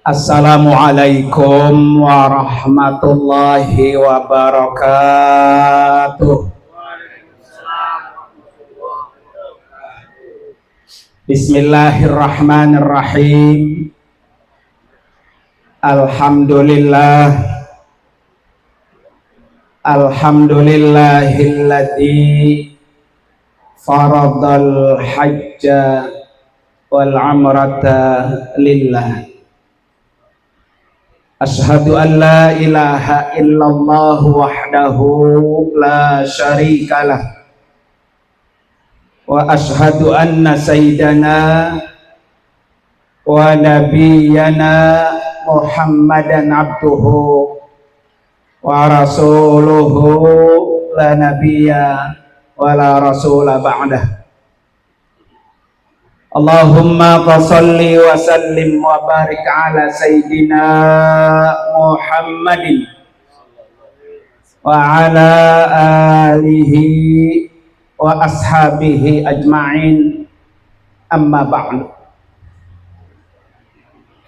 Assalamualaikum warahmatullahi wabarakatuh. Bismillahirrahmanirrahim. Alhamdulillahilladzi faradal hajja wal umrata lillah. Ashhadu an la ilaha illallah wahdahu la syarikalah wa ashhadu anna sayyidana wa nabiyyana Muhammadan abduhu wa rasuluhu la nabiyya wa la rasula ba'dah. Allahumma salli wa sallim wa barik ala sayyidina Muhammadin wa ala alihi wa ashabihi ajma'in, amma ba'du.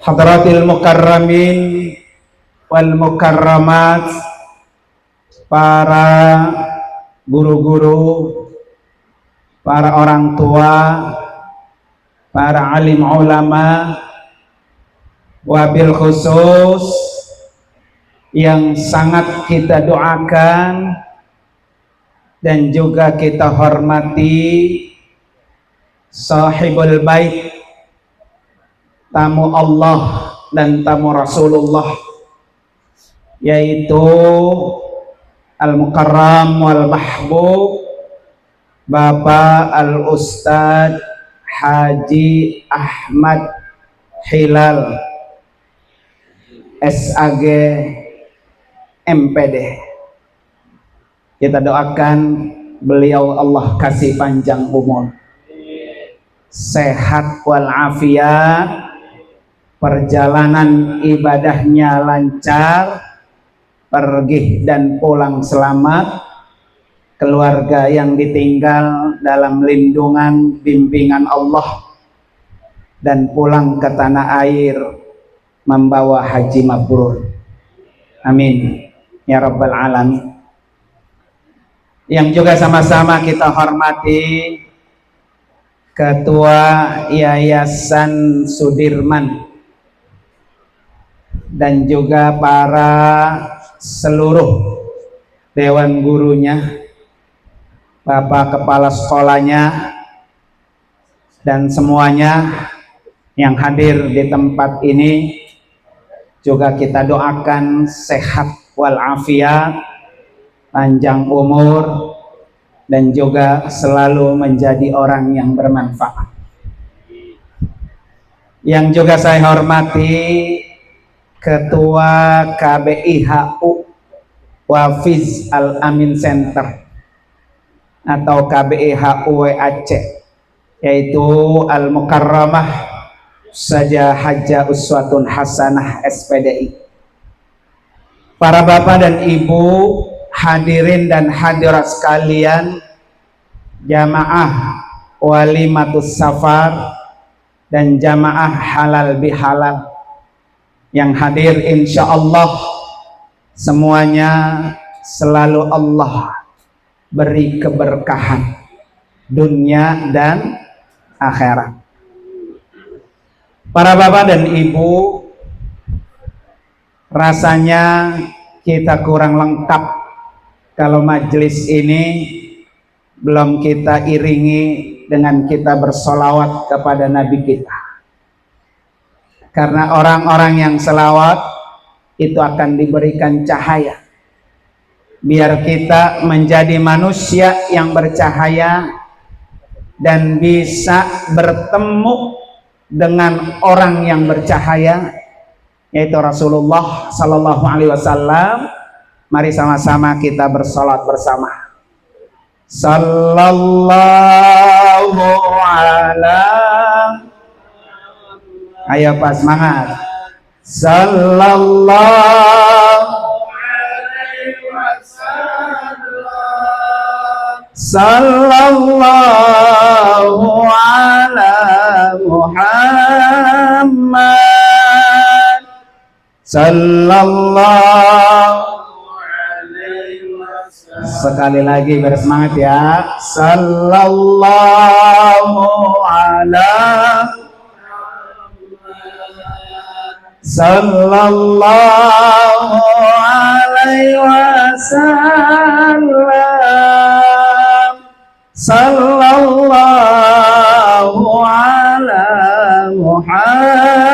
Hadratil mukarramin wal mukarramat, para guru-guru, para orang tua, para alim ulama, wabil khusus yang sangat kita doakan dan juga kita hormati sahibul bait, tamu Allah dan tamu Rasulullah, yaitu al-mukarram wal mahbub Bapak al-Ustadz Haji Ahmad Hilal SAG MPD. Kita doakan beliau Allah kasih panjang umur, sehat walafiat, perjalanan ibadahnya lancar, pergi dan pulang selamat, keluarga yang ditinggal dalam lindungan bimbingan Allah, dan pulang ke tanah air membawa haji mabrur. Amin ya rabbal alamin. Yang juga sama-sama kita hormati Ketua Yayasan Sudirman dan juga para seluruh dewan gurunya, Bapak Kepala Sekolahnya, dan semuanya yang hadir di tempat ini juga kita doakan sehat walafiat, panjang umur, dan juga selalu menjadi orang yang bermanfaat. Yang juga saya hormati Ketua KBIHU Wafiz Al-Amin Center atau KBIHU WAC, yaitu Al-Mukarramah Saja Hajjah Uswatun Hasanah SPDI. Para bapak dan ibu, hadirin dan hadirat sekalian, jamaah walimatus safar dan jamaah halal bihalal yang hadir, insya Allah semuanya selalu Allah beri keberkahan dunia dan akhirat. Para bapak dan ibu, rasanya kita kurang lengkap kalau majelis ini belum kita iringi dengan kita bersolawat kepada Nabi kita. Karena orang-orang yang selawat itu akan diberikan cahaya, biar kita menjadi manusia yang bercahaya dan bisa bertemu dengan orang yang bercahaya, yaitu Rasulullah Sallallahu Alaihi Wasallam. Mari sama-sama kita bersalat bersama. Sallallahu ala, ayo pas semangat. Sallallahu alaihi wasallam. Sallallahu ala Muhammad. Sallallahu. Sekali lagi bersemangat ya. Sallallahu ala. Sallallahu alaihi wasallam. Sallallahu ala Muhammad.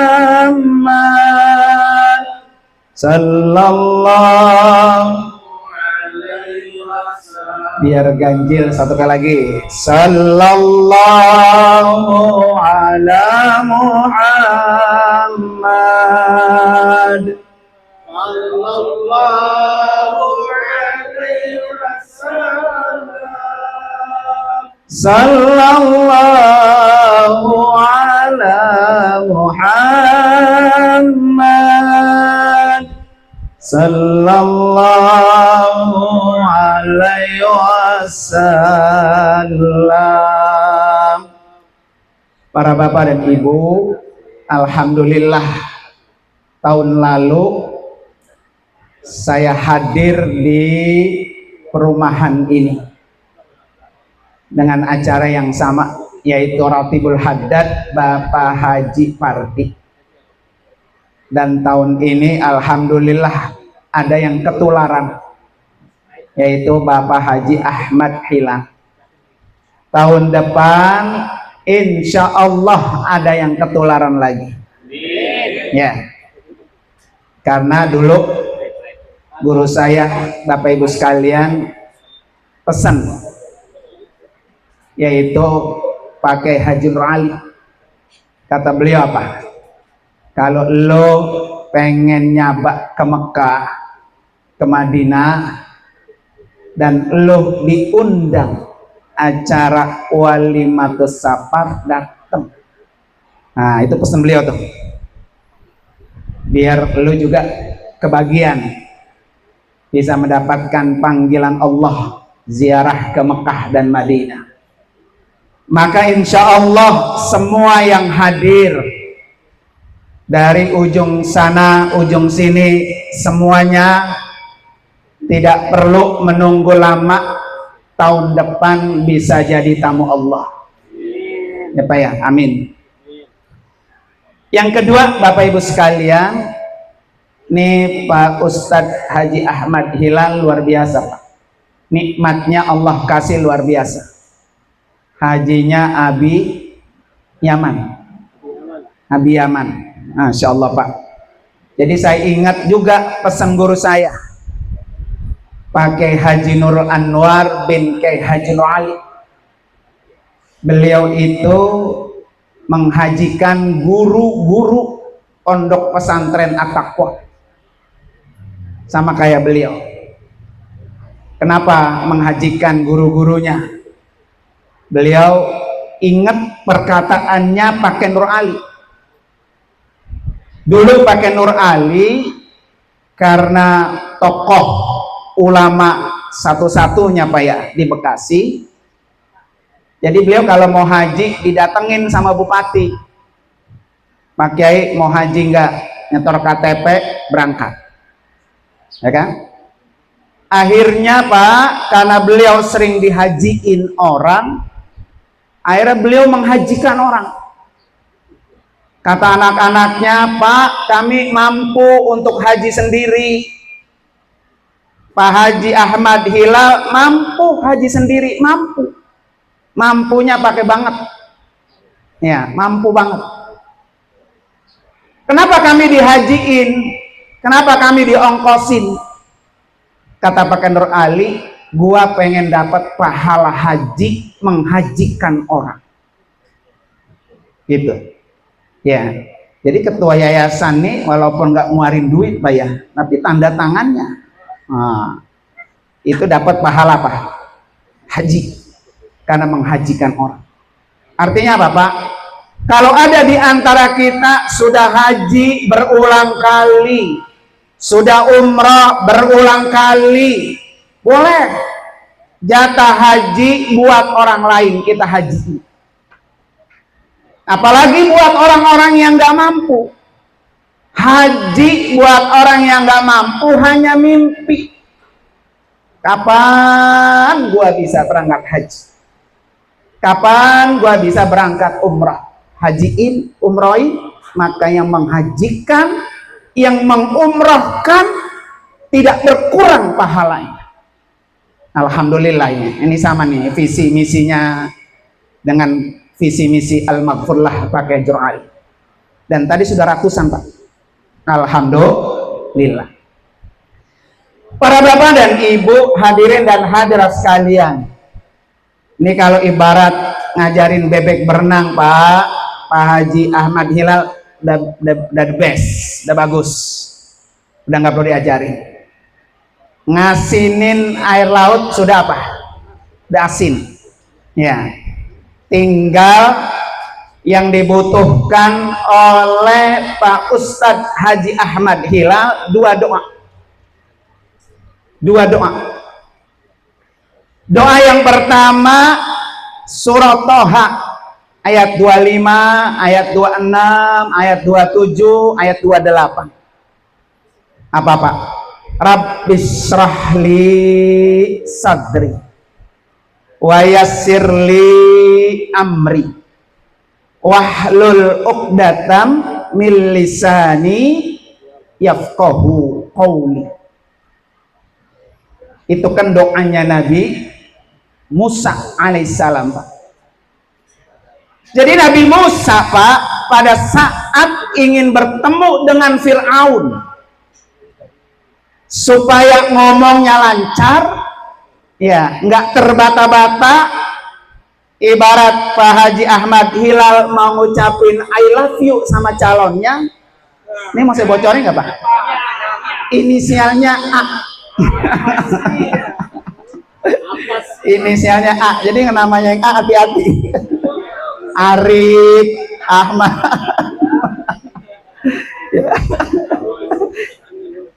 Sallallahu. Biar ganjil satu kali lagi. Sallallahu ala Muhammad. Sallallahu alaihi wasallam. Sallallahu ala Muhammad. Sallallahu alaihi wasallam. Para bapak dan ibu, alhamdulillah tahun lalu saya hadir di perumahan ini dengan acara yang sama, yaitu Ratibul Haddad Bapak Haji Parti. Dan tahun ini alhamdulillah ada yang ketularan, yaitu Bapak Haji Ahmad Hilal. Tahun depan insya Allah ada yang ketularan lagi. Ya, karena dulu guru saya, Bapak Ibu sekalian, pesan, yaitu pakai Haji Nur Ali. Kata beliau apa? Kalau lo pengen nyabak ke Mekah, ke Madinah, dan lo diundang acara walimatus safar, datang. Nah, itu pesan beliau tuh. Biar lo juga kebagian, bisa mendapatkan panggilan Allah ziarah ke Mekah dan Madinah. Maka insya Allah semua yang hadir dari ujung sana, ujung sini, semuanya tidak perlu menunggu lama. Tahun depan bisa jadi tamu Allah. Ya Pak ya, amin. Yang kedua, Bapak Ibu sekalian, nih Pak Ustadz Haji Ahmad Hilal luar biasa Pak. Nikmatnya Allah kasih luar biasa. Hajinya Abi Yaman. Abi Yaman. Masya Allah Pak. Jadi saya ingat juga pesan guru saya, pakai Haji Nurul Anwar bin Kiai Haji Nur Ali. Beliau itu menghajikan guru-guru pondok pesantren At-Taqwa, sama kayak beliau. Kenapa menghajikan guru-gurunya? Beliau ingat perkataannya pakai Nur Ali. Dulu pakai Nur Ali karena tokoh ulama satu-satunya Pak ya di Bekasi. Jadi beliau kalau mau haji didatengin sama bupati. Pak Kiai mau haji enggak? Nyetor KTP berangkat. Ya kan? Akhirnya Pak, karena beliau sering dihajiin orang, akhirnya beliau menghajikan orang. Kata anak-anaknya, Pak, kami mampu untuk haji sendiri. Pak Haji Ahmad Hilal mampu haji sendiri, mampu. Mampunya pakai banget. Ya, mampu banget. Kenapa kami dihajiin? Kenapa kami diongkosin? Kata Pak Nur Ali, gua pengen dapat pahala haji menghajikan orang. Gitu. Ya, jadi ketua yayasan nih walaupun nggak nguarin duit Pak ya, tapi tanda tangannya, itu dapat pahala Pak, haji, karena menghajikan orang. Artinya apa Pak? Kalau ada di antara kita sudah haji berulang kali, sudah umrah berulang kali, boleh jatah haji buat orang lain kita haji. Apalagi buat orang-orang yang gak mampu. Haji buat orang yang nggak mampu hanya mimpi. Kapan gua bisa berangkat haji? Kapan gua bisa berangkat umrah? Hajiin, umrohin, maka yang menghajikan, yang mengumrahkan tidak berkurang pahalanya. Alhamdulillah ini sama nih visi misinya dengan visi misi Al-Maghfurlah pakai Jur'al. Dan tadi sudah ratusan Pak. Alhamdulillah. Para bapak dan ibu hadirin dan hadirat sekalian, ini kalau ibarat ngajarin bebek berenang Pak Haji Ahmad Hilal udah the best, udah bagus, udah nggak perlu diajarin. Ngasinin air laut sudah apa? Udah asin, ya. Tinggal yang dibutuhkan oleh Pak Ustadz Haji Ahmad Hilal dua doa. Doa yang pertama surah Toha ayat 25, ayat 26, ayat 27, ayat 28. Apa Pak? Rabbis shrahli sadri wa yassirli amri wahlul uqdatam min lisani yafqahu qawli. Itu kan doanya Nabi Musa alaihissalam Pak. Jadi Nabi Musa Pak pada saat ingin bertemu dengan Fir'aun supaya ngomongnya lancar, ya nggak terbata-bata, ibarat Pak Haji Ahmad Hilal mau ngucapin I love you sama calonnya. Ini mau saya bocorin nggak Pak? Inisialnya A. Inisialnya A, jadi namanya yang A hati-hati. Arif Ahmad.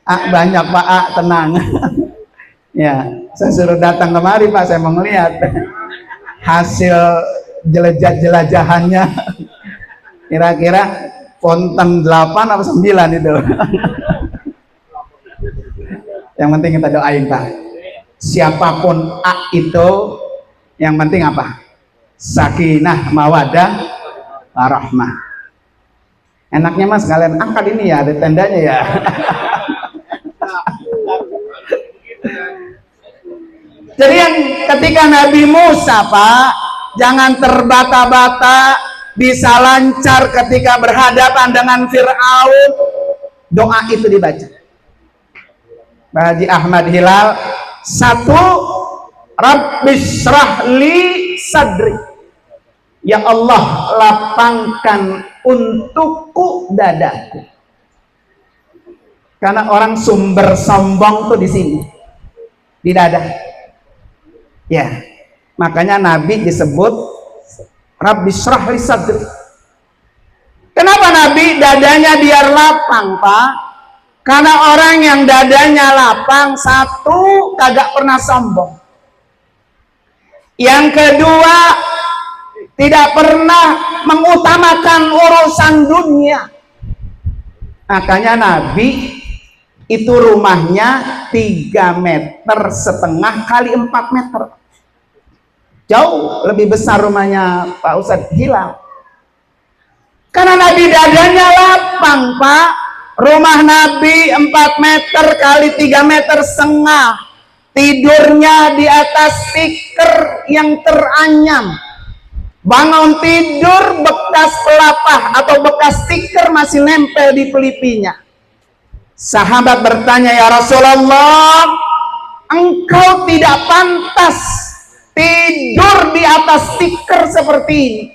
A banyak Pak, A tenang. Ya, saya suruh datang kemari Pak, saya mau melihat hasil jelajahannya. Kira-kira konten 8 atau 9 itu. Yang penting kita doain Pak. Siapapun A itu, yang penting apa? Sakinah, mawadah, warahmah. Enaknya Mas kalian angkat ini ya, ada tendanya ya. Jadi yang ketika Nabi Musa Pak, jangan terbata-bata, bisa lancar ketika berhadapan dengan Fir'aun, doa itu dibaca. Pak Haji Ahmad Hilal, satu, Rabbis shrahli sadri, ya Allah lapangkan untukku dadaku. Karena orang sumber sombong tuh di sini, di dada. Ya, makanya Nabi disebut Rabbis shrahli sadri. Kenapa Nabi dadanya biar lapang Pak? Karena orang yang dadanya lapang, satu, kagak pernah sombong. Yang kedua, tidak pernah mengutamakan urusan dunia. Makanya Nabi itu rumahnya 3,5 meter kali 4 meter. Jauh lebih besar rumahnya Pak Ustadz Hilal. Karena Nabi dadanya lapang Pak. Rumah Nabi 4 meter kali 3,5 meter. Tidurnya di atas tikar yang teranyam. Bangun tidur bekas pelapah atau bekas tikar masih nempel di pelipinya. Sahabat bertanya, ya Rasulullah, engkau tidak pantas tidur di atas tikar seperti ini.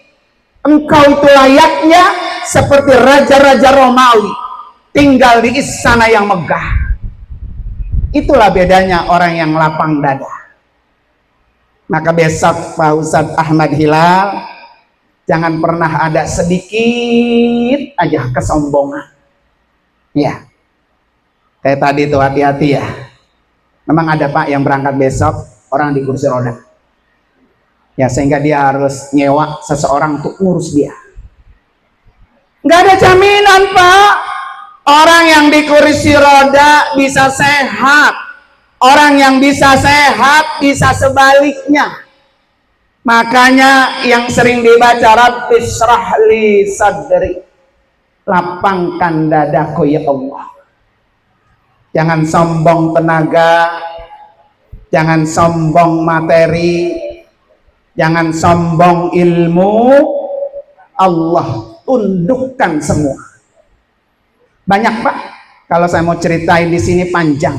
Engkau itu layaknya seperti raja-raja Romawi, tinggal di istana yang megah. Itulah bedanya orang yang lapang dada. Maka besok Pak Ustadz Ahmad Hilal, jangan pernah ada sedikit aja kesombongan. Ya, kayak tadi tuh, hati-hati ya. Memang ada Pak yang berangkat besok, orang di kursi roda. Ya, sehingga dia harus nyewa seseorang untuk ngurus dia. Nggak ada jaminan Pak. Orang di kursi roda bisa sehat. Orang yang bisa sehat bisa sebaliknya. Makanya yang sering dibaca Rabbi shrah li sadri, lapangkan dadaku ya Allah. Jangan sombong tenaga, jangan sombong materi, jangan sombong ilmu. Allah tundukkan semua. Banyak Pak, kalau saya mau ceritain di sini panjang.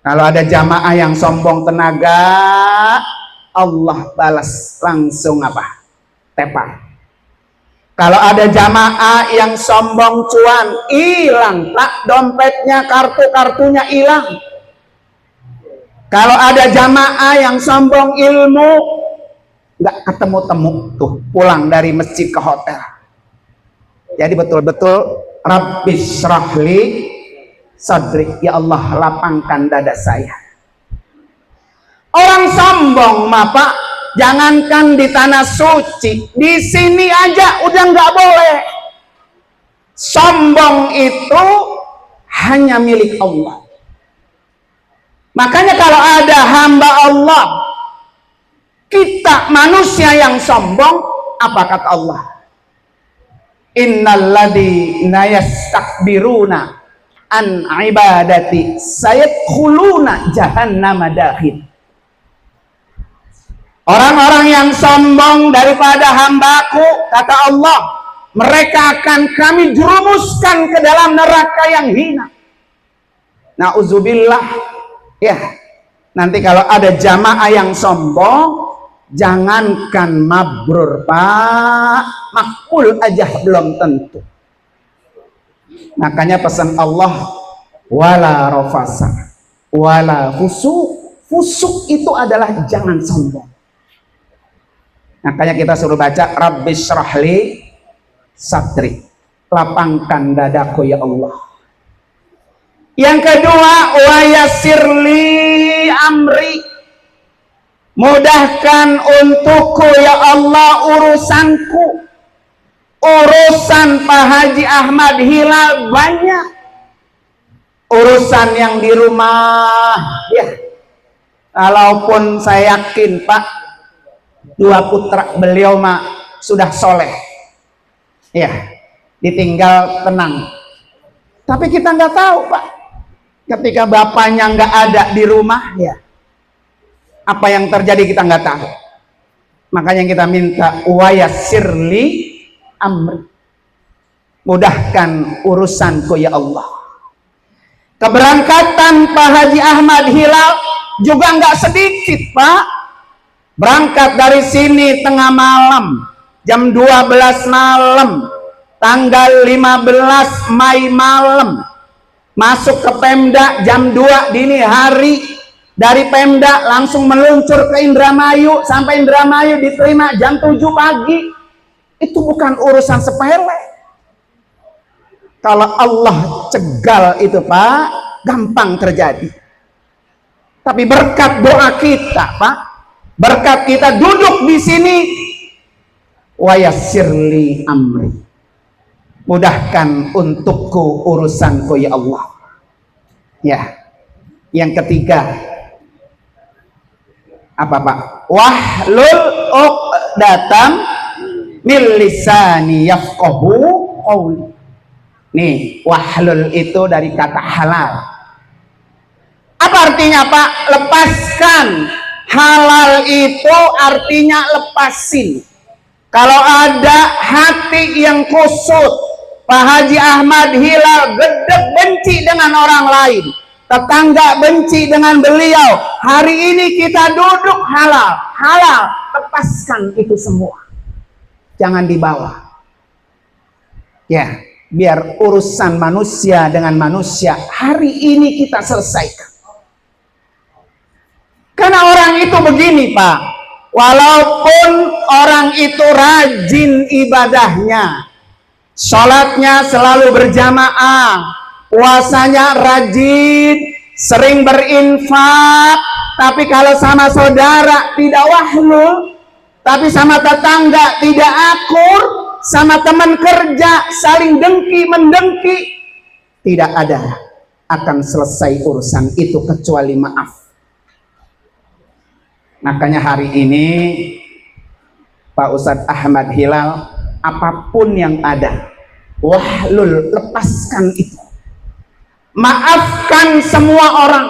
Kalau ada jamaah yang sombong tenaga, Allah balas langsung apa? Tepar. Kalau ada jamaah yang sombong cuan, hilang Pak dompetnya, kartu-kartunya hilang. Kalau ada jamaah yang sombong ilmu, nggak ketemu-temu tuh, pulang dari masjid ke hotel. Jadi betul-betul Rabbi shrah li sadri, ya Allah lapangkan dada saya. Orang sombong mah Pak, jangankan di tanah suci, di sini aja udah nggak boleh. Sombong itu hanya milik Allah. Makanya kalau ada hamba Allah, kita manusia yang sombong, apa kata Allah? Innalladzina yastakbiruna an ibadati sayadkhuluna jahannama dakhil. Orang-orang yang sombong daripada hambaku, kata Allah, mereka akan kami jerumuskan ke dalam neraka yang hina. Nauzubillah. Ya, nanti kalau ada jamaah yang sombong, jangankan mabrur Pak, makbul aja belum tentu. Makanya pesan Allah, wala rafasa wala fusuk. Fusuk itu adalah jangan sombong. Makanya kita suruh baca Rabbi shrah li sadri, lapangkan dadaku ya Allah. Yang kedua, wa yassir li amri, mudahkan untukku ya Allah urusanku. Urusan Pak Haji Ahmad Hilal banyak. Urusan yang di rumah, ya. Walaupun saya yakin Pak, dua putra beliau mah sudah soleh, ya, ditinggal tenang. Tapi kita nggak tahu Pak, ketika bapaknya nggak ada di rumah, ya, apa yang terjadi kita nggak tahu. Makanya kita minta wa yassir li amri, mudahkan urusanku ya Allah. Keberangkatan Pak Haji Ahmad Hilal juga nggak sedikit Pak. Berangkat dari sini tengah malam, jam 12 malam, tanggal 15 Mei malam, masuk ke Pemda jam 2 dini hari. Dari Pemda langsung meluncur ke Indramayu, sampai Indramayu diterima jam 7 pagi. Itu bukan urusan sepele. Kalau Allah cegal itu Pak, gampang terjadi. Tapi berkat doa kita Pak, berkat kita duduk di sini, wa yassir li amri, mudahkan untukku urusanku ya Allah. Ya. Yang ketiga apa Pak? Wahlul uqdatam min lisani yafqahu qawli. Nih, wahlul itu dari kata halal. Apa artinya Pak? Lepaskan. Halal itu artinya lepasin. Kalau ada hati yang kusut, Pak Haji Ahmad Hilal gedeg benci dengan orang lain, tetangga benci dengan beliau, hari ini kita duduk halal, lepaskan itu semua, jangan dibawa. Ya, biar urusan manusia dengan manusia hari ini kita selesaikan. Karena orang itu begini Pak, walaupun orang itu rajin ibadahnya, sholatnya selalu berjamaah, puasanya rajin, sering berinfak, tapi kalau sama saudara tidak wahlul, tapi sama tetangga tidak akur, sama teman kerja saling dengki mendengki, tidak ada akan selesai urusan itu kecuali maaf. Makanya hari ini Pak Ustadz Ahmad Hilal, apapun yang ada, wahlul, lepaskan itu. Maafkan semua orang.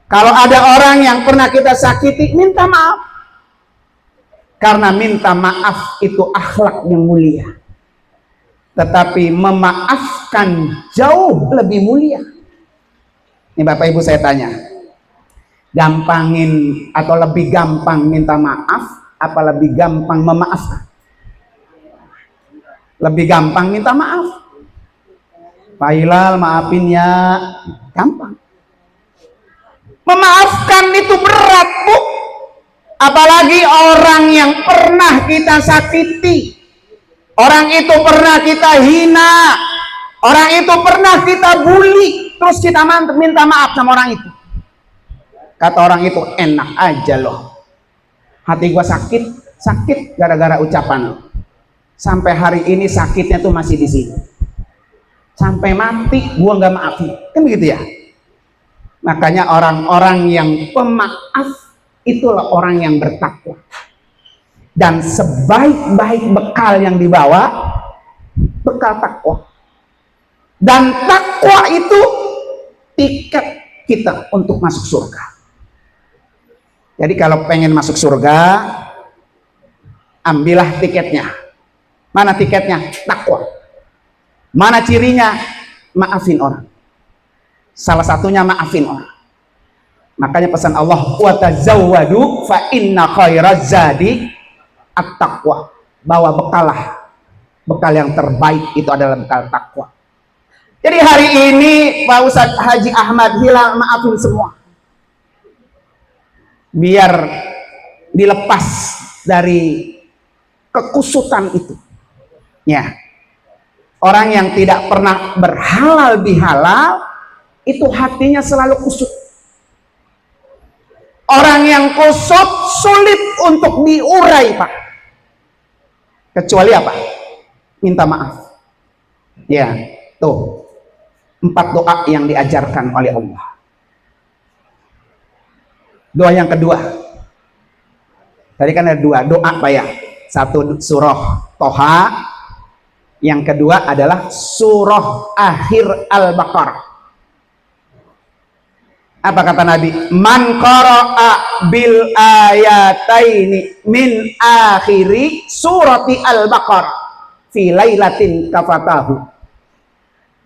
Kalau ada orang yang pernah kita sakiti, minta maaf. Karena minta maaf itu akhlak yang mulia. Tetapi memaafkan jauh lebih mulia. Ini Bapak Ibu saya tanya, gampangin atau lebih gampang minta maaf apa lebih gampang memaafkan? Lebih gampang minta maaf. Pak Hilal, maafin ya, gampang. Memaafkan itu berat, Bu. Apalagi orang yang pernah kita sakiti, orang itu pernah kita hina, orang itu pernah kita bully, terus kita minta maaf sama orang itu. Kata orang itu, enak aja loh, hati gua sakit gara-gara ucapan lo. Sampai hari ini sakitnya tuh masih di sini. Sampai mati gua nggak maafin, kan begitu ya. Makanya orang-orang yang pemaaf itulah orang yang bertakwa. Dan sebaik-baik bekal yang dibawa, bekal takwa. Dan takwa itu tiket kita untuk masuk surga. Jadi kalau pengen masuk surga, ambillah tiketnya. Mana tiketnya? Takwa. Mana cirinya? Maafin orang. Salah satunya maafin orang. Makanya pesan Allah, wa tazawwadu fa inna khairaz zadi at-taqwa. Bawa bekalah. Bekal yang terbaik itu adalah bekal takwa. Jadi hari ini Pak Ustadz Haji Ahmad Hilal maafin semua. Biar dilepas dari kekusutan itu. Ya. Orang yang tidak pernah berhalal bihalal itu hatinya selalu kusut. Orang yang kusut sulit untuk diurai, Pak. Kecuali apa? Minta maaf. Ya, tuh. 4 doa yang diajarkan oleh Allah. Doa yang kedua. Tadi kan ada 2 doa, Pak ya. Satu surah Toha, yang kedua adalah surah akhir Al-Baqarah. Apa kata Nabi? Man qara'a bil ayataini min akhiri surati Al-Baqarah fi lailatin kafatahu.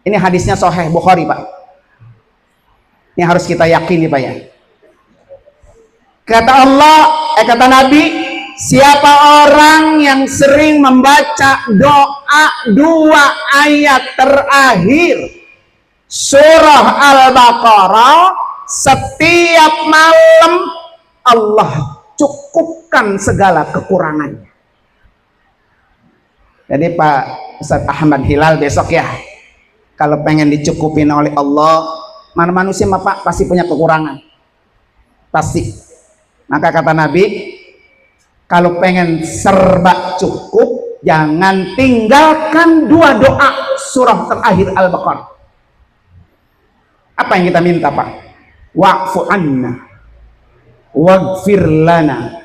Ini hadisnya Sahih Bukhari, Pak. Ini harus kita yakini, Pak ya. Kata Allah, kata Nabi, siapa orang yang sering membaca doa 2 ayat terakhir surah Al-Baqarah setiap malam, Allah cukupkan segala kekurangannya. Jadi Pak Ustadz Ahmad Hilal besok ya, kalau pengen dicukupin oleh Allah, mana manusia Pak pasti punya kekurangan, pasti. Maka kata Nabi, kalau pengen serba cukup, jangan tinggalkan 2 doa surah terakhir Al-Baqarah. Apa yang kita minta, Pak? Wa'fu anna waghfir lana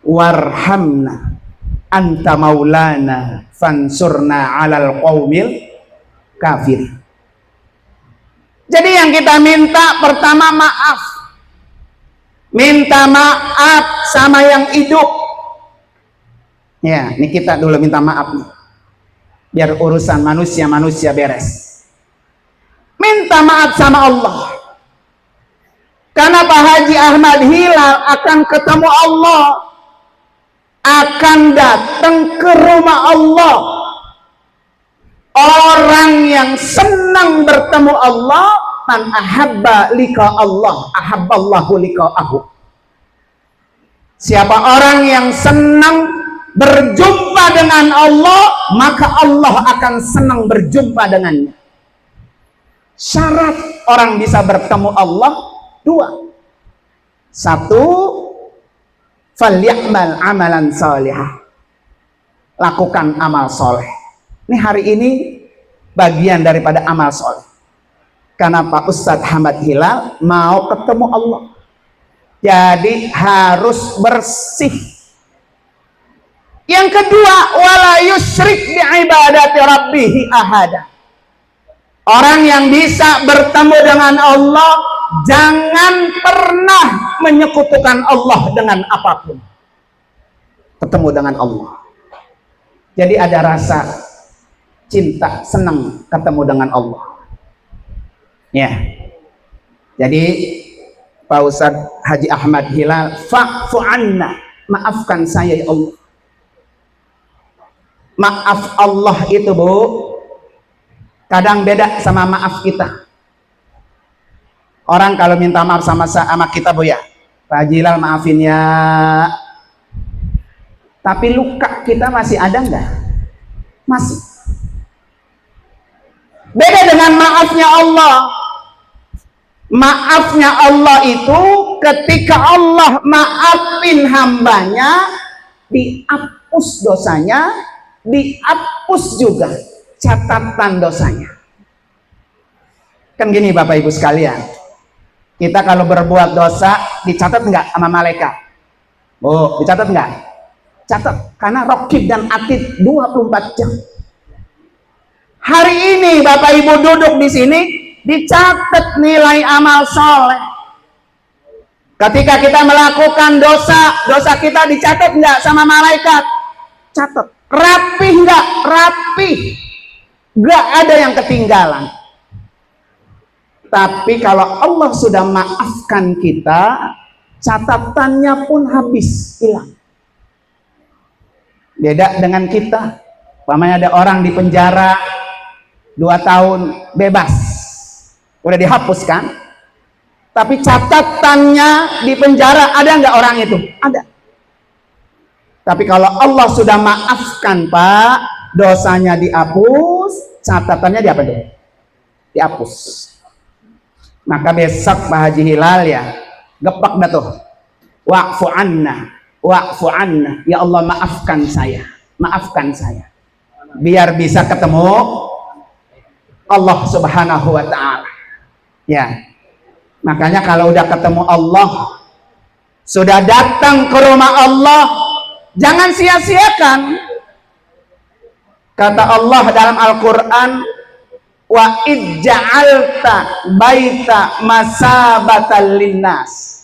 warhamna anta maulana fansurna 'alal qaumil kafir. Jadi yang kita minta pertama maaf. Minta maaf sama yang hidup. Ya, ini kita dulu minta maaf nih. Biar urusan manusia beres. Minta maaf sama Allah. Karena Pak Haji Ahmad Hilal akan ketemu Allah, akan datang ke rumah Allah. Orang yang senang bertemu Allah, man ahabba liqa Allah, ahabballahu liqa'ahu. Siapa orang yang senang berjumpa dengan Allah, maka Allah akan senang berjumpa dengannya. Syarat orang bisa bertemu Allah 2. 1, falyamal amalan salihah. Lakukan amal soleh. Ini hari ini bagian daripada amal soleh. Karena Pak Ustadz Ahmad Hilal mau ketemu Allah, jadi harus bersih. Yang kedua, wala yusyrik bi ibadati rabbih ahada. Orang yang bisa bertemu dengan Allah jangan pernah menyekutukan Allah dengan apapun. Ketemu dengan Allah, jadi ada rasa cinta, senang ketemu dengan Allah. Ya, jadi Pak Ustadz Haji Ahmad Hilal, fa'fu anna, maafkan saya ya Allah. Maaf Allah itu, Bu, kadang beda sama maaf kita. Orang kalau minta maaf sama kita, Bu, ya, Pak Haji Hilal maafin ya, tapi luka kita masih ada enggak? Masih. Beda dengan maafnya Allah. Maafnya Allah itu ketika Allah maafin hambanya, dihapus dosanya, dihapus juga catatan dosanya. Kan gini Bapak Ibu sekalian, kita kalau berbuat dosa dicatat enggak sama malaikat? Oh, dicatat enggak? Catat, karena Raqib dan Atid 24 jam. Hari ini Bapak Ibu duduk di sini, dicatat nilai amal soleh. Ketika kita melakukan dosa, dosa kita dicatat enggak sama malaikat? Catat. Rapi enggak? Rapi. Enggak ada yang ketinggalan. Tapi kalau Allah sudah maafkan kita, catatannya pun habis, hilang. Beda dengan kita, umpamanya ada orang di penjara 2 tahun bebas, udah dihapuskan, tapi catatannya di penjara ada nggak orang itu? Ada. Tapi kalau Allah sudah maafkan Pak, dosanya dihapus, catatannya di apa deh? Dihapus. Maka besok Pak Haji Hilal ya, gepak dah tuh, wa'fu anna, wa'fu anna, ya Allah maafkan saya, maafkan saya, biar bisa ketemu Allah Subhanahu wa ta'ala. Ya, makanya kalau udah ketemu Allah, sudah datang ke rumah Allah, jangan sia-siakan. Kata Allah dalam Al-Quran, wa ij'alta baita masabatan linnas.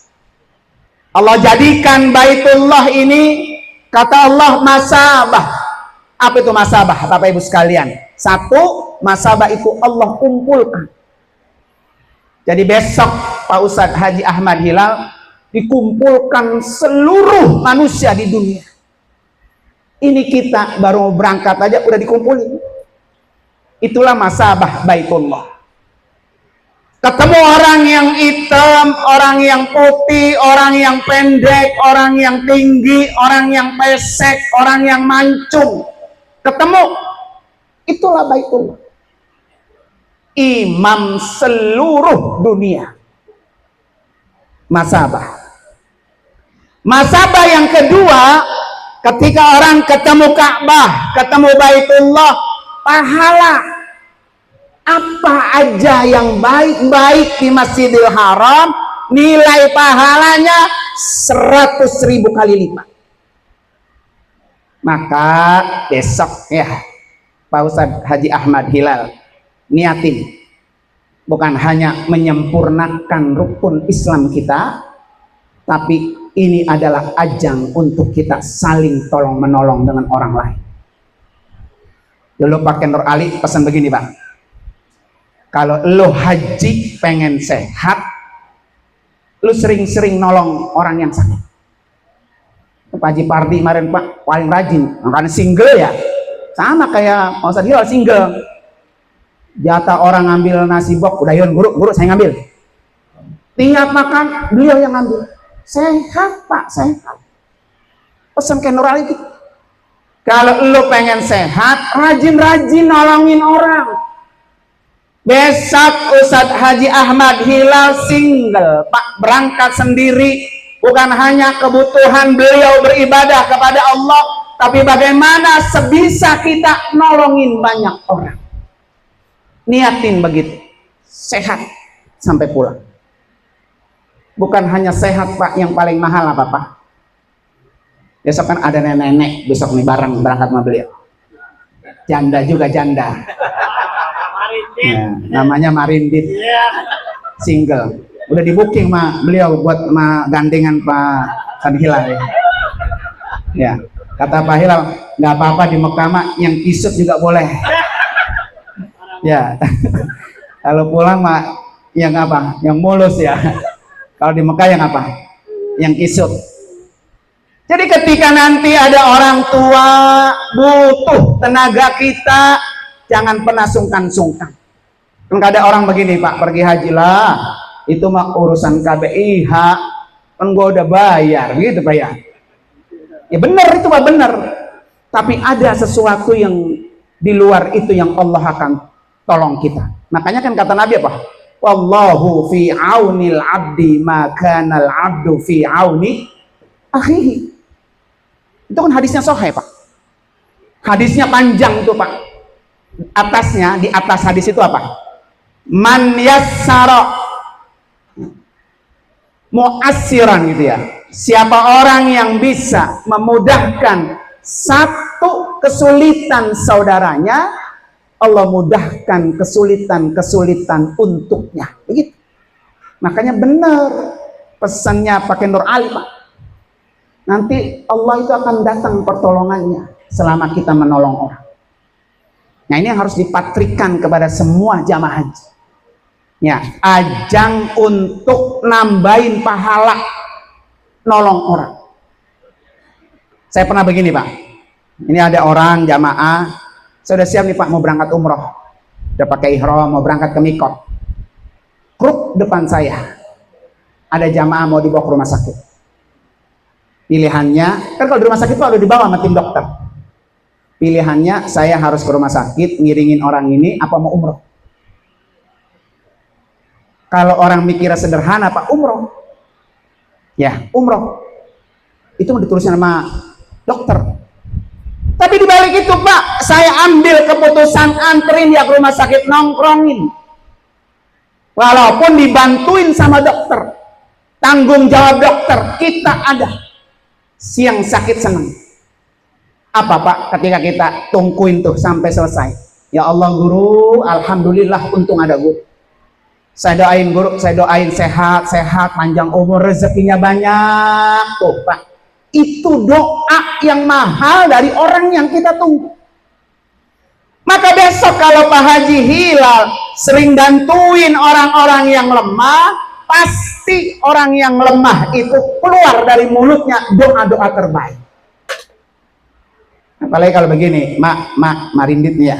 Allah jadikan Baitullah ini, kata Allah, masabah. Apa itu masabah Bapak Ibu sekalian? Satu, masabah itu Allah kumpulkan. Jadi besok Pak Ustadz Haji Ahmad Hilal dikumpulkan seluruh manusia di dunia. Ini kita baru berangkat aja udah dikumpulin. Itulah masabah Baitullah. Ketemu orang yang hitam, orang yang putih, orang yang pendek, orang yang tinggi, orang yang pesek, orang yang mancung. Ketemu, itulah Baitullah. Imam seluruh dunia. Masabah. Masabah yang kedua, ketika orang ketemu Ka'bah, ketemu Baitullah, pahala. Apa aja yang baik-baik di Masjidil Haram, nilai pahalanya 100.000 kali lipat. Maka besok ya Pak Ustadz Haji Ahmad Hilal niatin, bukan hanya menyempurnakan rukun Islam kita, tapi ini adalah ajang untuk kita saling tolong menolong dengan orang lain. Dulu pakai Nur Ali pesan begini Bang, kalau lo haji pengen sehat, lo sering-sering nolong orang yang sakit. Pak Haji Pardi kemarin Pak paling rajin, makanya single ya, sama kayak Pak Ustadz Hilal single. Jatah orang ngambil nasi bok, udah yun guru saya ngambil. Tinggal makan beliau yang ngambil. Sehat Pak, sehat. Pesan ke Nur Ali gitu. Kalau lo pengen sehat, rajin-rajin nolongin orang. Besok Ustadz Haji Ahmad Hilal single Pak, berangkat sendiri. Bukan hanya kebutuhan beliau beribadah kepada Allah, tapi bagaimana sebisa kita nolongin banyak orang. Niatin begitu, sehat sampai pulang. Bukan hanya sehat Pak, yang paling mahal apa Pak? Besok kan ada nenek-nenek besok nih bareng berangkat sama beliau. Janda juga janda. Ya, namanya Marindit. Single. Udah di booking sama beliau buat sama gandengan Pak San Hilal ya. Ya, kata Pak Hilal nggak apa-apa di Mekah mah yang kisut juga boleh. Ya, kalau pulang mah yang apa? Yang mulus ya. Kalau di Mekah yang apa? Yang kisut. Jadi ketika nanti ada orang tua butuh tenaga kita, jangan pernah sungkan-sungkan. Kan ada orang begini Pak, pergi haji lah, itu mah urusan KBIH, kan gua udah bayar, gitu Pak ya. Ya benar itu Pak, benar. Tapi ada sesuatu yang di luar itu yang Allah akan tolong kita. Makanya kan kata Nabi apa? Wallahu fi aunil abdi makanal abdu fi auni akhihi. Itu kan hadisnya sahih Pak. Hadisnya panjang tuh Pak. Atasnya, di atas hadis itu apa? Man yassara mu'assiran gitu ya. Siapa orang yang bisa memudahkan satu kesulitan saudaranya, Allah mudahkan kesulitan-kesulitan untuknya. Begitu. Makanya benar pesannya pakai Nur Ali Pak. Nanti Allah itu akan datang pertolongannya selama kita menolong orang. Nah ini yang harus dipatrikan kepada semua jamaah haji. Ya, ajang untuk nambahin pahala nolong orang. Saya pernah begini Pak. Ini ada orang jamaah, saya udah siap nih Pak mau berangkat umroh, udah pakai ihram mau berangkat ke mikot. Kruk depan saya ada jamaah mau dibawa ke rumah sakit. Pilihannya kan kalau di rumah sakit itu ada dibawa sama tim dokter. Pilihannya saya harus ke rumah sakit ngiringin orang ini apa mau umroh. Kalau orang mikirnya sederhana Pak, umroh. Ya umroh itu mau diturusin sama dokter. Tapi dibalik itu Pak, saya ambil keputusan anterin dia ke rumah sakit, nongkrongin. Walaupun dibantuin sama dokter, tanggung jawab dokter, kita ada. Siang sakit senang. Apa Pak ketika kita tungguin tuh sampai selesai? Ya Allah guru, alhamdulillah untung ada guru. Saya doain guru, saya doain sehat, panjang umur, rezekinya banyak tuh Pak. Itu doa yang mahal dari orang yang kita tunggu. Maka besok kalau Pak Haji Hilal sering bantuin orang-orang yang lemah, pasti orang yang lemah itu keluar dari mulutnya doa-doa terbaik. Apalagi kalau begini, Marindit nih ya.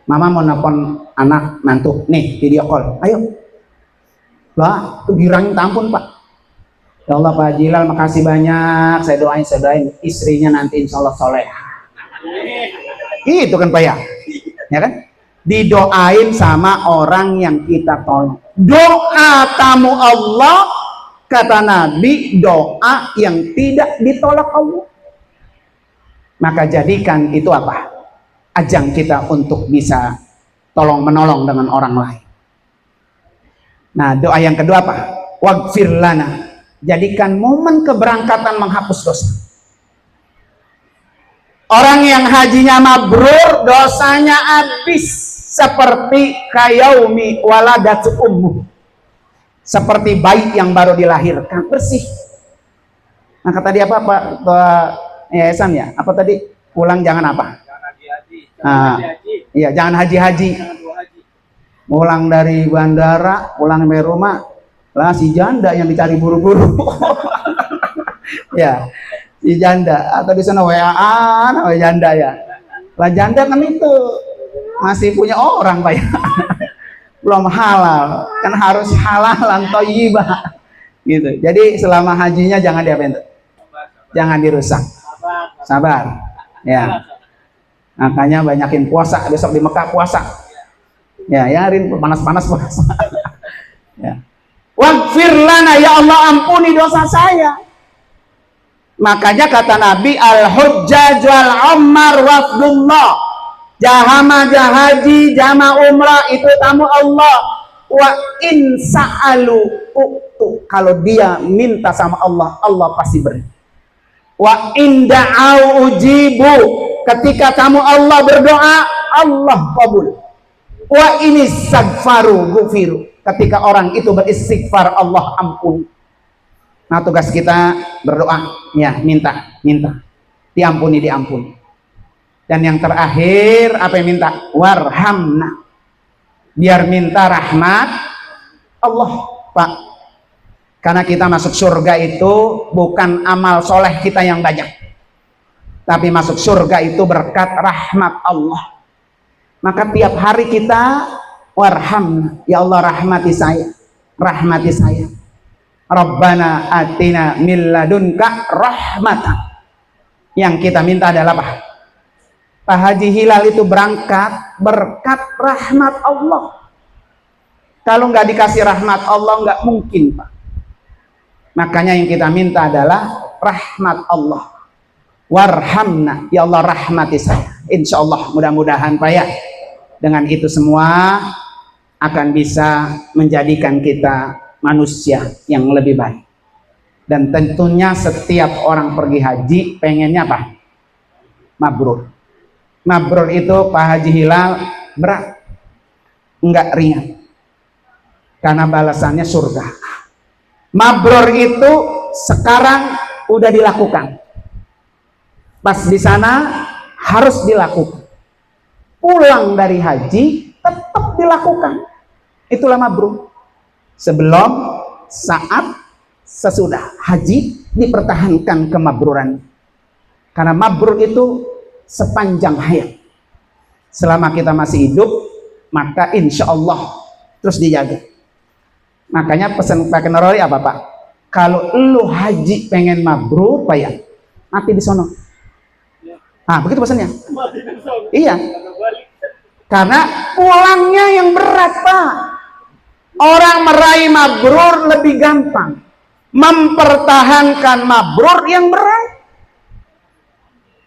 Mama mau nelfon anak mantu, nih video call, ayo. Lah, itu girang tampun Pak. Ya Allah Pak Haji Hilal makasih banyak, saya doain istrinya nanti insya Allah soleh. Itu kan Pak ya, ya kan? Didoain sama orang yang kita tolong. Doa tamu Allah, kata Nabi, doa yang tidak ditolak Allah. Maka jadikan itu apa? Ajang kita untuk bisa tolong menolong dengan orang lain. Nah doa yang kedua apa? Waghfir lana. Jadikan momen keberangkatan menghapus dosa. Orang yang hajinya mabrur, dosanya habis seperti kayaumi waladatu ummu. Seperti bayi yang baru dilahirkan, bersih. Nah kata dia apa Pak Yayasan ya? Apa tadi? Pulang jangan apa? Iya jangan haji-haji. Pulang dari bandara, pulang dari rumah, lah si janda yang dicari buru-buru. Ya, si janda atau di sana WA-an, janda ya. Lah janda kan itu masih punya orang Pak ya. Belum halal, kan harus halalan thayyibah. Gitu. Jadi selama hajinya jangan diapain tuh? Jangan dirusak. Sabar. Ya. Makanya banyakin puasa, besok di Mekah puasa. Ya, yarin panas-panas puasa. Ya. Waghfir lana ya Allah, ampuni dosa saya. Makanya kata Nabi al-hujjaj wal ammar wafdullah. Jahama haji, jama umrah itu tamu Allah. Wa in sa'alu u'tu. Kalau dia minta sama Allah, Allah pasti beri. Wa in da'au ujibu. Ketika tamu Allah berdoa, Allah kabul. Wa ini sagfaru gufiru. Ketika orang itu beristighfar, Allah ampuni. Nah, tugas kita berdoa, ya, minta, diampuni. Dan yang terakhir apa yang minta? Warhamna. Biar minta rahmat Allah, Pak. Karena kita masuk surga itu bukan amal soleh kita yang banyak, tapi masuk surga itu berkat rahmat Allah. Maka tiap hari kita warhamna, ya Allah rahmati saya, Rabbana atina min ladunka rahmatan. Yang kita minta adalah apa? Pak Haji Hilal itu berangkat berkat rahmat Allah. Kalau nggak dikasih rahmat Allah nggak mungkin, Pak. Makanya yang kita minta adalah rahmat Allah. Warhamna, ya Allah rahmati saya. Insya Allah mudah-mudahan Pak ya, dengan itu semua akan bisa menjadikan kita manusia yang lebih baik. Dan tentunya setiap orang pergi haji pengennya apa? Mabrur. Mabrur itu Pak Haji Hilal berat, enggak ringan, karena balasannya surga. Mabrur itu sekarang udah dilakukan, pas di sana harus dilakukan, pulang dari haji tetap dilakukan. Itulah mabrur. Sebelum, saat, sesudah haji dipertahankan kemabruran. Karena mabrur itu sepanjang hayat. Selama kita masih hidup, maka insya Allah terus dijaga. Makanya pesan Pak Kenaroli apa Pak? Kalau lu haji pengen mabrur, Pak ya, mati di sono. Nah, begitu pesannya. Iya. Karena pulangnya yang berat, Pak. Orang meraih mabrur lebih gampang. Mempertahankan mabrur yang berat.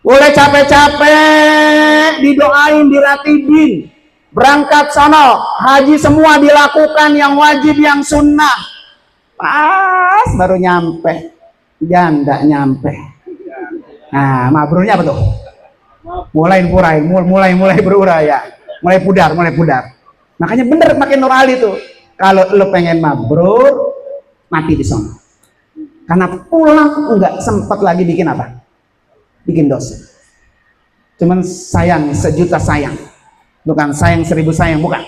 Boleh capek-capek, didoain, diratibin, berangkat sono, haji semua dilakukan, yang wajib, yang sunnah. Pas baru nyampe, janda nyampe. Nah, mabrurnya apa tuh? Mulai berurai ya, mulai pudar. Makanya bener pakai Nur Ali tuh. Kalau lo pengen mabrur, mati di sono. Karena pulang nggak sempat lagi bikin apa? Bikin dosa. Cuman sayang sejuta sayang, bukan sayang 1000 sayang, bukan.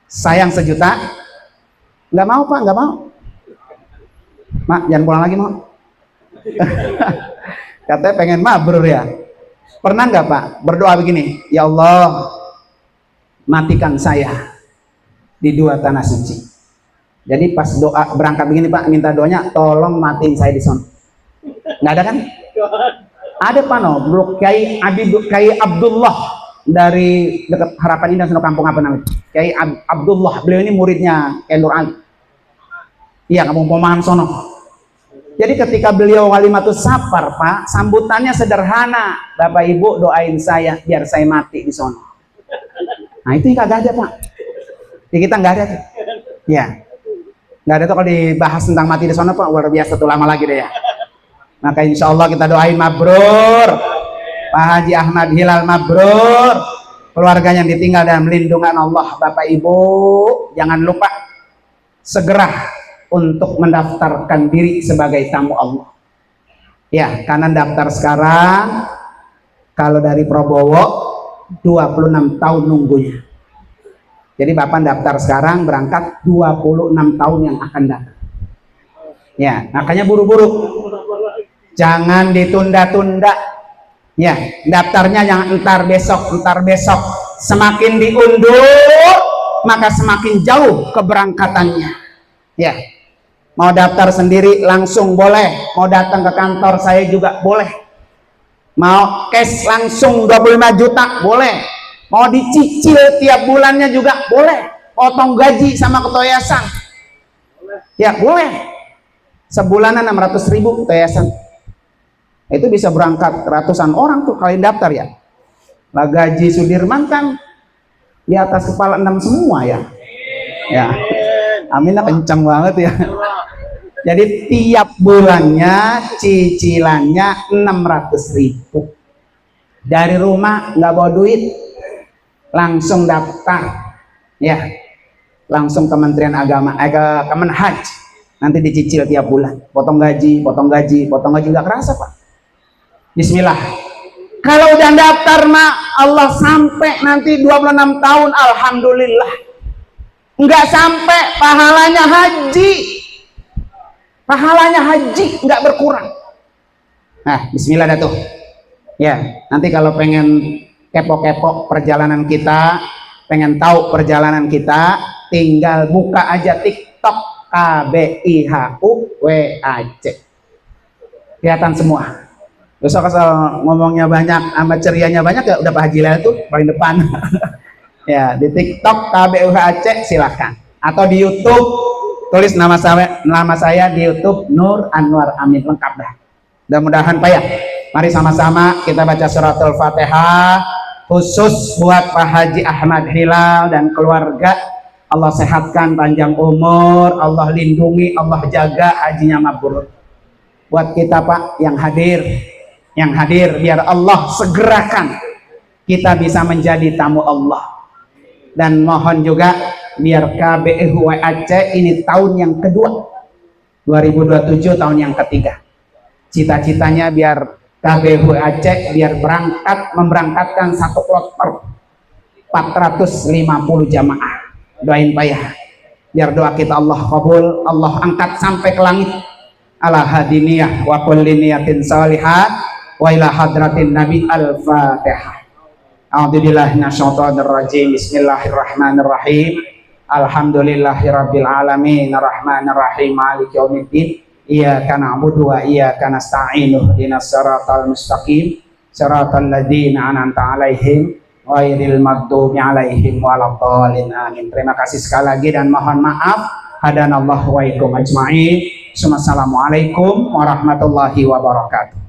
Sayang sejuta, nggak mau Pak, nggak mau. Mak, jangan pulang lagi mau. Katanya pengen mabrur ya. Pernah nggak Pak berdoa begini, ya Allah matikan saya di 2 tanah suci. Jadi pas doa berangkat begini Pak, minta doanya tolong matiin saya di sana. Nggak ada kan? Ada Pak no, Bro Kiai Abdullah dari dekat Harapan Indah, Sono kampung apa namanya? Kiai Abdullah, beliau ini muridnya Kiai Nur Ali. Iya, kampung Pomahan sono. Jadi ketika beliau walimatus safar Pak, sambutannya sederhana. Bapak Ibu doain saya biar saya mati di sono. Nah itu kagak ada Pak. Di kita nggak ada tuh. Ya, nggak ada tuh kalau dibahas tentang mati di sono Pak. Luar biasa tuh, lama lagi deh ya. Maka insya Allah kita doain mabrur, Pak Haji Ahmad Hilal mabrur, keluarganya yang ditinggal dalam lindungan Allah. Bapak Ibu jangan lupa segera untuk mendaftarkan diri sebagai tamu Allah. Ya, karena daftar sekarang kalau dari Probowo 26 tahun nunggunya. Jadi Bapak daftar sekarang, berangkat 26 tahun yang akan datang. Ya, makanya buru-buru. Jangan ditunda-tunda. Ya, daftarnya yang entar besok. Semakin diundur, maka semakin jauh keberangkatannya. Ya. Mau daftar sendiri langsung boleh, mau datang ke kantor saya juga boleh. Mau cash langsung 25 juta boleh. Mau dicicil tiap bulannya juga boleh. Potong gaji sama ketoyasan. Ya, boleh. Sebulanan 600.000 ketoyasan. Itu bisa berangkat ratusan orang tuh kalian daftar ya. Lah gaji Sudirman kan di atas kepala 6 semua ya. Ya. Aminnya kencang banget ya. Jadi tiap bulannya cicilannya 600.000. Dari rumah nggak bawa duit, langsung daftar, ya, langsung Kementerian Agama, ke Kemenhaj, nanti dicicil tiap bulan, potong gaji, nggak kerasa Pak. Bismillah. Kalau udah daftar mah Allah sampai nanti 26 tahun, alhamdulillah. Nggak sampai pahalanya haji nggak berkurang. Nah, bismillah dah tuh. Ya, nanti kalau pengen kepo-kepo perjalanan kita, pengen tahu perjalanan kita, tinggal buka aja TikTok KBIHUWAC. Kelihatan semua. Besok asal ngomongnya banyak, sama cerianya banyak ya udah Pak Haji Lel tuh paling depan. Ya, di TikTok KBIHUWAC silahkan. Atau di YouTube tulis nama saya di YouTube Nur Anwar Amin, lengkap dah. Mudah-mudahan Pak ya. Mari sama-sama kita baca suratul Fatihah khusus buat Pak Haji Ahmad Hilal dan keluarga. Allah sehatkan, panjang umur, Allah lindungi, Allah jaga, hajinya mabrur. Buat kita Pak yang hadir biar Allah segerakan kita bisa menjadi tamu Allah. Dan mohon juga biar KBIHUWAC ini tahun yang kedua, 2027 tahun yang ketiga. Cita-citanya biar KBIHUWAC biar memberangkatkan satu kloter 450 jamaah. Doain Pak ya, biar doa kita Allah kabul, Allah angkat sampai ke langit. Ala hadiniyah wa kulli niyatin salihat wa ila hadratin nabi. Al-Fatihah. A'udzubillahi minasyaitonir rajim. Bismillahirrahmanirrahim. Alhamdulillahirabbil alamin arrahmanir rahim maliki yaumiddin. Iyyaka na'budu wa iyyaka nasta'in ihdinas siratal mustaqim siratal ladzina an'amta 'alaihim ghairil maghdubi 'alaihim waladdallin. Amin. Terima kasih sekali lagi dan mohon maaf. Hadanallahu wa iyyakum ajma'in. Assalamualaikum warahmatullahi wabarakatuh.